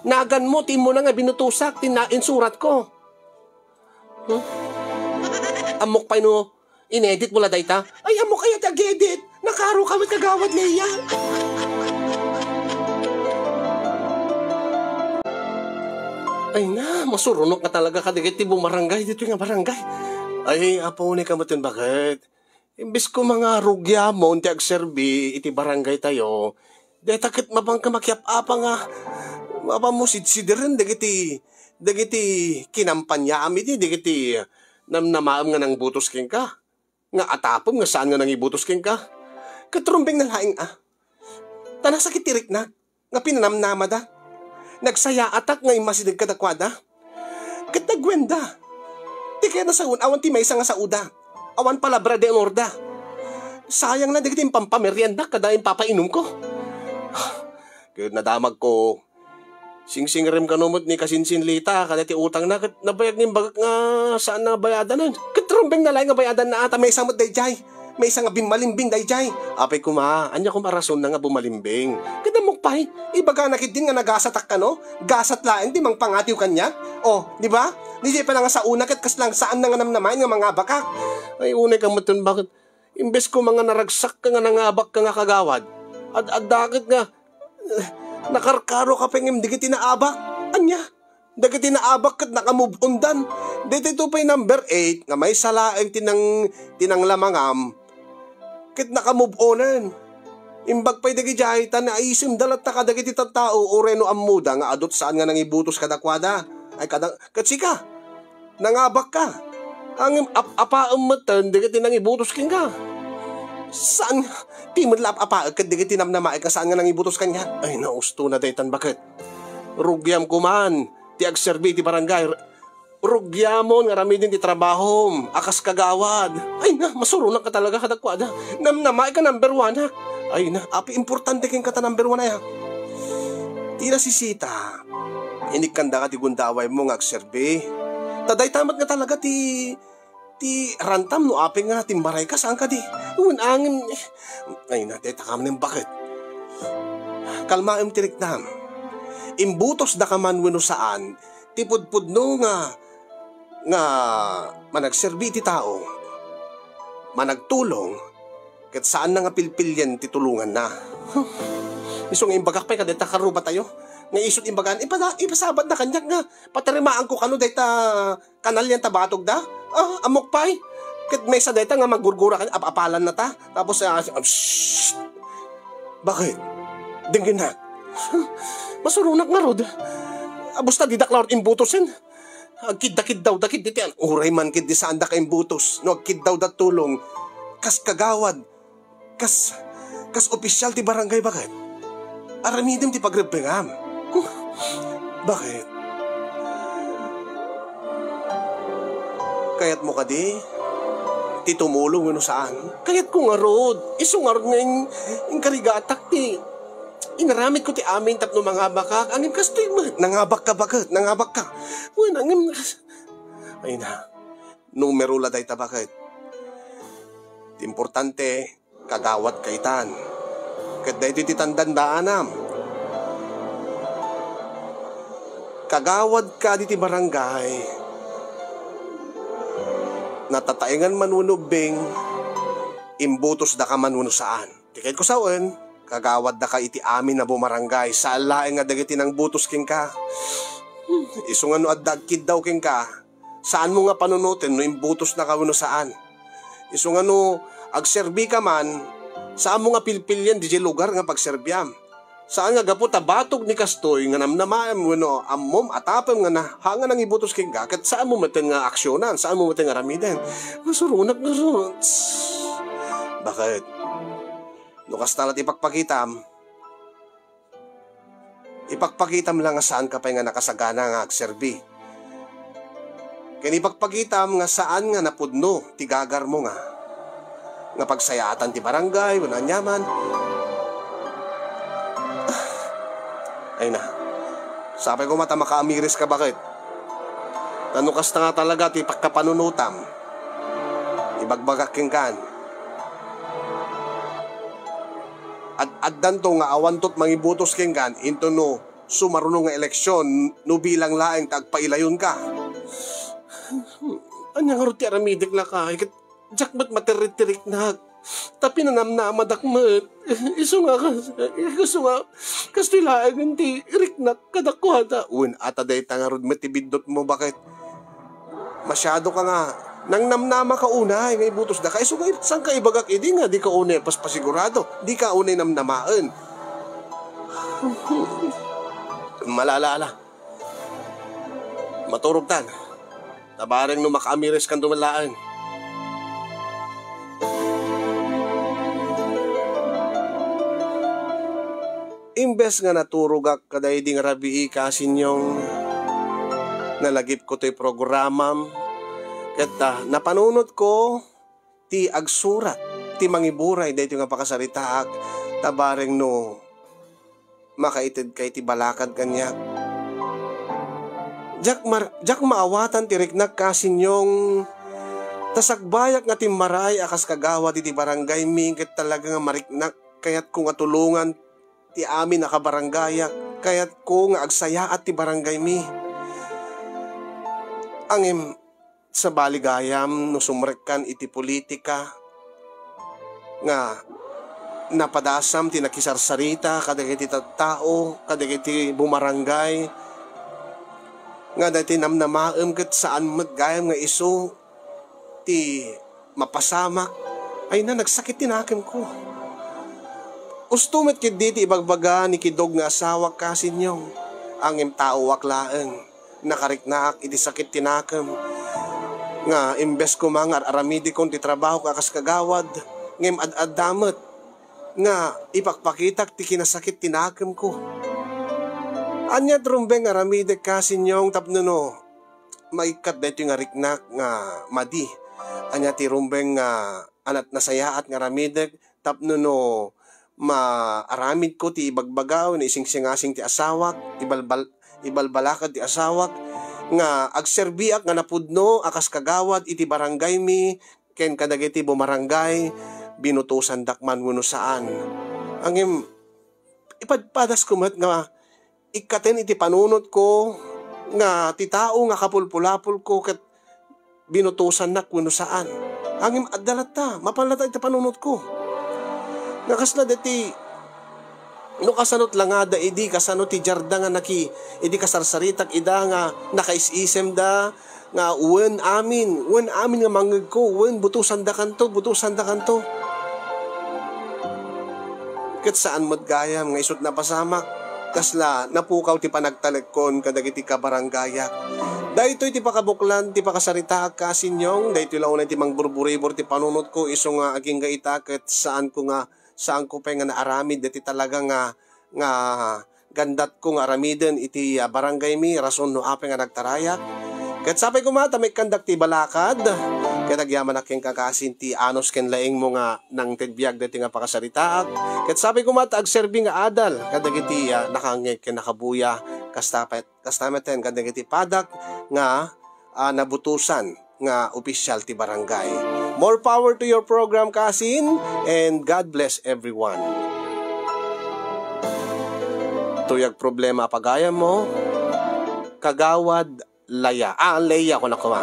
nagan mo, ti mo na nga binutusak, insurat ko. Amok pa inedit mo la data. Ay amok kaya tag-edit. Nakaro ka mit kagawad Leia. Ay na, masurunok ka talaga kadigit ti bumarangay dito nga barangay. Ay, apo ni ka matin bakit? Imbis ko mga rugya mo, ti agserbi, iti barangay tayo, detakit mabang ka makiap-apa nga, mo sidsidirin, dagiti kinampanya amit, dagiti namnamaam nga nang butos king ka. Nga atapom nga saan nga nang ibutos king ka. Katrumbing na laing tanasakit tirik na, nga pinanamnama da. Nagsaya atak nga imasidig kadakwada. Katagwenda. Di kaya na sa awan ti may isa nga sa uda. Awan palabra de orda. Sayang na digit yung pampamerienda kada yung papainom ko. Kaya nadamag ko. Sing-sing rim kanumot ni kasinsinlita kada ti utang na nabayag ng bagak nga saan na bayadan. Katrumbeng na lang nga bayadan na ata may samot dayjay. May isa nga bimalimbing dayjay. Apay kuma, anya kung marason na nga bumalimbing. Kadamok pa'y, ibaga nakit din nga nagasatak ka no? Gasat laeng di mang pangatiw kanya. Di ba? Di pa na nga sa una kat kas lang saan na nga namnamain nga mga baka. Ay unay ka matun bakit? Imbes ko mga naragsak ka nga nangabak ka nga kagawad. At dakit nga, nakarkaro ka pengim digit inaabak. Anya? Dagiti naabak kat nakamove on dan. Dito ito pa'y number 8 nga may salaeng tinang lamangam. Kit nakamove onan. Imbag pa'y dagi jahitan na isim dalat ta kadagiti tattao o reno amuda nga adot saan nga nangibutos kadakwada. Ay katsika, nangabak ka. Ang apaam matan dagiti nangibutos king ka. Saan? Di mo lap apa kat dagiti namnamaay ka saan nga nangibutos kanya. Ay nausto na daytan bakit? Rugyam kuman. Ti agserbi ti barangay. Rugyamon nga rami din ti trabaho. Akas kagawad. Ay na, masurunak ka talaga kadakwada. Namnamay ka number 1 ha. Ay na, api importante king kata number 1 na ya. Tira si Sita. Inikanda ka ti gundaway mo nga agserbi. Taday tamat nga talaga ti rantam no api nga timbaray ka saan ka di. Unangin. Ay na, teta ka manin bakit? Kalmaim tiriknam. Imbutos da ka man wano saan, tipudpud no nga, nga managserbi ti tao, managtulong, ket saan na nga pilpilyan ti tulungan na. Isong imbagak pa kadeta karuba tayo. Nga isot imbagan, ipasabad na kanyak nga. Patarimaan ko kano dayta kanal yan tabatog da. Amok pay. Ket may sa dayta nga magurgura kanya, apalan na ta. Tapos, bakit? Dinggin na. Masurunak nga rod. Basta di daklawat imbutosin. Agkid-dakid daw, dakid diti yan. Uray man kid di saan da ka imbutos. No, agkid daw da tulong. Kas kagawad. Kas opisyal ti barangay, bakit? Aramidim ti pagrebengam. Bakit? Kayat mo ka di? Ti tumulong ano saan? Kayat ko nga rod. Iso nga rod nga yung karigatak ti. Inaramit ko ti amin tapno mga bakak. Angin kastoy mo. Nangabak ka bakit? Nangabak ka. Uy, nangim. Ay na. Numero la day ta bakit? Importante, kagawat kaitan. Kat day ti titandan daanam. Kagawad ka di ti barangay. Natataingan manunubing, imbutos da ka manuno saan. Tikait ko sawen, kagawad da ka iti amin na bumarangay. Salaing nga dagiti ng butos king ka. Iso nga no adagkid daw king ka. Saan mo nga panunutin no imbutos na ka no saan. Iso nga no agserbi ka man, saan mo nga pilpilyan di lugar nga pagserbiam. Saan nga gapo tabatog ni kastoy nga namnamaem no ammom atapem nga na hanga nang ibutos king ka. Kat saan mo maten nga aksyonan, saan mo maten nga ramiden. Masurunak na ron. Bakit? Nukas talat ipagpakitam lang nga saan ka pa nga nakasagana nga agserbi. Kaya ipagpakitam nga saan nga napudno, tigagar mo nga pagsayatan ti barangay, wala nyaman. Ay na, sabi ko mata makaamiris ka bakit? Nanukas na nga talaga ti pagkapanunutam, ibagbagak king kan. Addan to nga awantot mangibutos king kan, into no sumarunong nga eleksyon, no bilang laeng tagpailayon ka. Anyang ruti aramidik la ka, jak ba't matiritirik na, tapi nanamnama dakmat, iso nga, kastilaan hindi, irik na kadakuhada. Uwin, ata day tangarod matibidot mo, bakit? Masyado ka nga, nang namnama ka unay, ngay butos da ka, iso nga, saan ka ibagak, hindi nga, di ka unay, paspasigurado, di ka unay namnamaan. Malalaala, maturog tan, tabareng no makaamiris kang dumalaan. Imbes nga naturugak kaday ding rabii kasinyong nalagip ko to'y programam ket napanunot ko ti agsurat ti mangiburay dayto nga pakasaritaak tabareng no makaited kay ti balakad kanyak. Jak maawatan ti riknak kasinyong tasagbayak nga ti maray akas kagawa ti barangay mi ket talaga nga mariknak kayat ko nga tulungan ti amin nakabaranggayak, kayat ko nga agsaya at ti barangay mi. Angim sa baligayam no sumrekkan iti politika, nga napadasam ti nakisarsarita, kadagiti tao, kadagiti bumarangay, nga dati namnamaem ket saan matgayam nga iso, ti mapasamak, ay na nagsakit tinakim ko. Ustumit kid diti ibagbaga ni kidog nga asawa kasinyong angim tao waklaeng nakariknaak iti sakit tinakam nga imbes ko mga aramidi kong ti trabaho kakas kagawad ngem ad-adamet nga ipakpakitak ti kinasakit tinakam ko. Anya trumbeng aramidi kasinyong tapno maikat dito nga riknak nga madi. Anya ti rumbeng nga anat nasayaat nga aramidek tapno maaramid ko ti ibagbagaw na ising-singasing ti asawak, ibalbalakad ti asawak, nga agserbiak nga napudno akas kagawad iti barangay mi, ken kadagiti bumarangay, binutusan dakman wano saan. Angim, ipadpadas ko mat nga ikaten iti panunot ko, nga ti tao nga kapulpulapul ko, ket binutusan na kuno saan. Angim adalat ta, mapanlata iti panunot ko. Nakasla dati, no kasanot lang nga da, idi kasanot ti jarda nga idi kasarsaritak ida nga nakaisisem da, nga wen amin nga mangag ko, wen butusan da kanto. Kat saan mo't gayam nga isot na pasamak, kasla napukaw ti panagtalekon kadagiti kabaranggayak. Dahito iti pakabuklan, ti pakasarita ka sinyong, dahito ilaw ti mangburburibor ti panunot ko, iso nga aging gaitakit saan ko pa nga naaramid, dati talaga nga gandat ko nga aramiden iti barangay mi, rason no ape nga nagtarayak. Kat sapay ko mata may kandak ti balakad, kat agyaman aking kakasin ti anos ken laeng mo nga nang tedbiag dati nga pakasaritaak. Kat sapay ko mata agserbi nga adal, kadagiti nakangek ken nakabuya, kastameten kadagiti padak nga nabutusan nga opisyal ti barangay. More power to your program, kasin, and God bless everyone. Tuyag problema pagayam mo, kagawad laya. Laya ko na kuma.